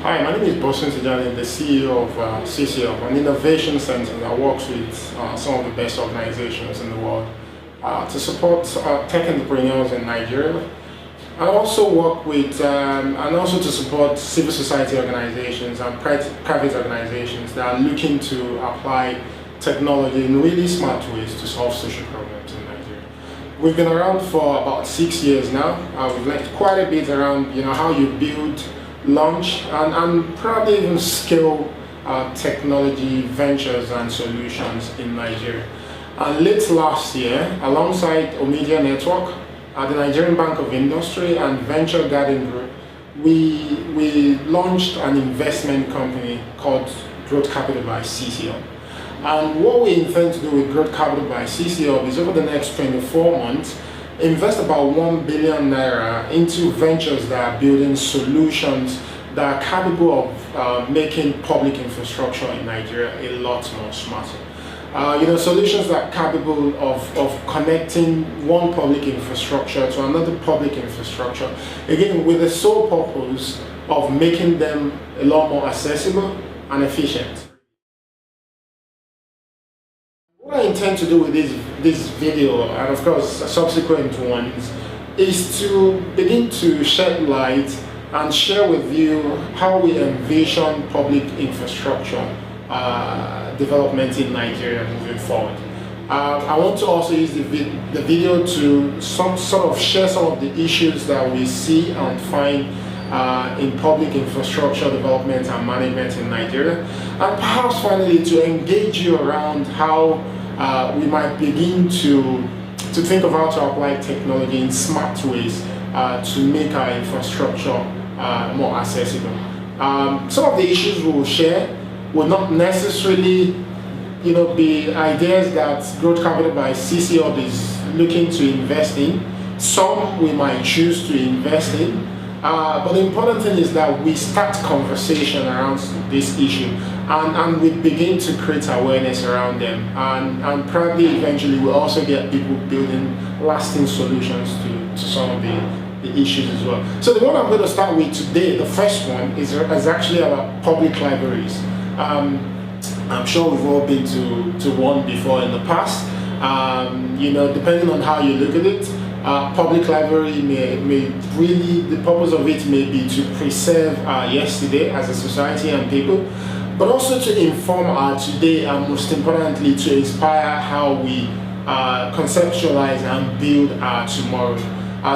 Hi, my name is Bosun Tijani, the CEO of CCL, an innovation center that works with some of the best organizations in the world to support tech entrepreneurs in Nigeria. I also work with, and also to support civil society organizations and private organizations that are looking to apply technology in really smart ways to solve social problems in Nigeria. We've been around for about 6 years now. We've learned quite a bit around, how you build, launch, and probably even scale technology ventures and solutions in Nigeria. And late last year, alongside Omedia Network, the Nigerian Bank of Industry and Venture Garden Group, we launched an investment company called Growth Capital by CCL. And what we intend to do with Growth Capital by CCL is over the next 24 months, invest about 1 billion naira into ventures that are building solutions that are capable of making public infrastructure in Nigeria a lot more smarter. Solutions that are capable of connecting one public infrastructure to another public infrastructure, again, with the sole purpose of making them a lot more accessible and efficient. What I intend to do with this video, and of course subsequent ones, is to begin to shed light and share with you how we envision public infrastructure development in Nigeria moving forward. I want to also use the video to sort of share some of the issues that we see and find in public infrastructure development and management in Nigeria, and perhaps finally to engage you around how we might begin to think of how to apply technology in smart ways to make our infrastructure more accessible. Some of the issues we will share will not necessarily be ideas that Growth Capital by CCL is looking to invest in. Some we might choose to invest in. But the important thing is that we start conversation around this issue and we begin to create awareness around them, and probably eventually we'll also get people building lasting solutions to some of the issues as well. So the one I'm going to start with today, the first one, is actually about public libraries. I'm sure we've all been to one before in the past. Depending on how you look at it, public library may really, the purpose of it may be to preserve our yesterday as a society and people, but also to inform our today, and most importantly to inspire how we conceptualize and build our tomorrow.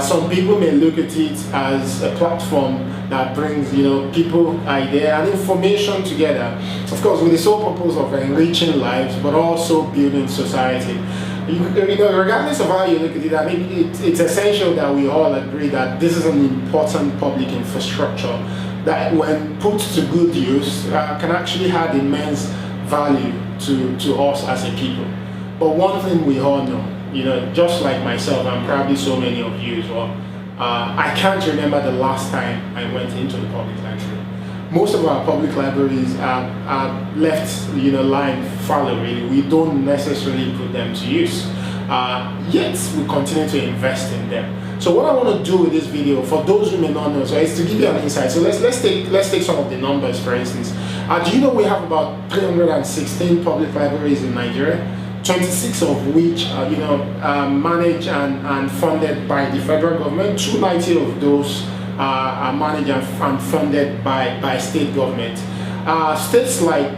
Some people may look at it as a platform that brings people, idea and information together, of course with the sole purpose of enriching lives but also building society. Regardless of how you look at it, I think it's essential that we all agree that this is an important public infrastructure that, when put to good use, can actually add immense value to us as a people. But one thing we all know, just like myself and probably so many of you as well, I can't remember the last time I went into the public library. Most of our public libraries are left lying fallow, really. We don't necessarily put them to use, yet we continue to invest in them. So what I want to do with this video, for those who may not know, is to give you an insight. So let's take some of the numbers, for instance. Do you know we have about 316 public libraries in Nigeria, 26 of which are managed and funded by the federal government. 290 of those are managed and funded by state government. States like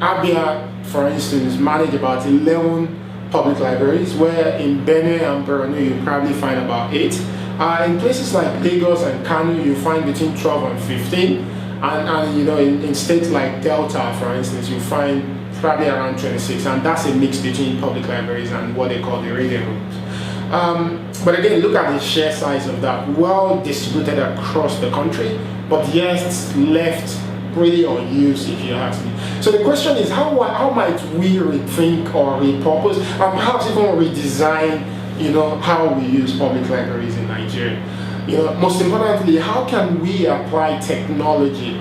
Abia, for instance, manage about 11 public libraries, where in Benue and Borno you probably find about 8. In places like Lagos and Kano you find between 12 and 15, and in states like Delta, for instance, you find probably around 26, and that's a mix between public libraries and what they call the reading rooms. But again, look at the sheer size of that, well distributed across the country, but yet left really unused, if you ask me. So the question is, how might we rethink or repurpose and perhaps even redesign how we use public libraries in Nigeria? Most importantly, how can we apply technology,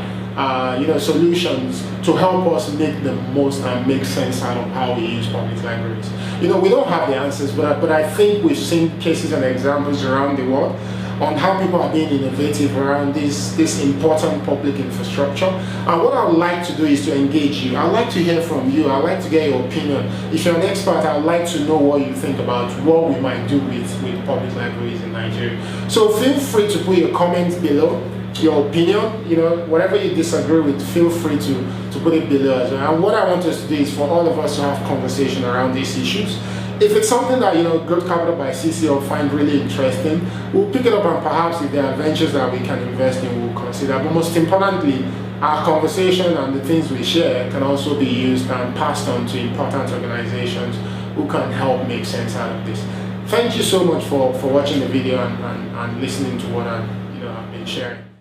solutions to help us make the most and make sense out of how we use public libraries? We don't have the answers, but I think we've seen cases and examples around the world on how people are being innovative around this important public infrastructure. And what I would like to do is to engage you. I'd like to hear from you. I'd like to get your opinion. If you're an expert, I'd like to know what you think about what we might do with public libraries in Nigeria. So feel free to put your comments below, your opinion, you know, whatever you disagree with, feel free to put it below as well. And what I want us to do is for all of us to have conversation around these issues. If it's something that, you know, Growth Capital by CC will find really interesting, we'll pick it up, and perhaps if there are ventures that we can invest in, we'll consider. But most importantly, our conversation and the things we share can also be used and passed on to important organizations who can help make sense out of this. Thank you so much for watching the video and listening to what I've been sharing.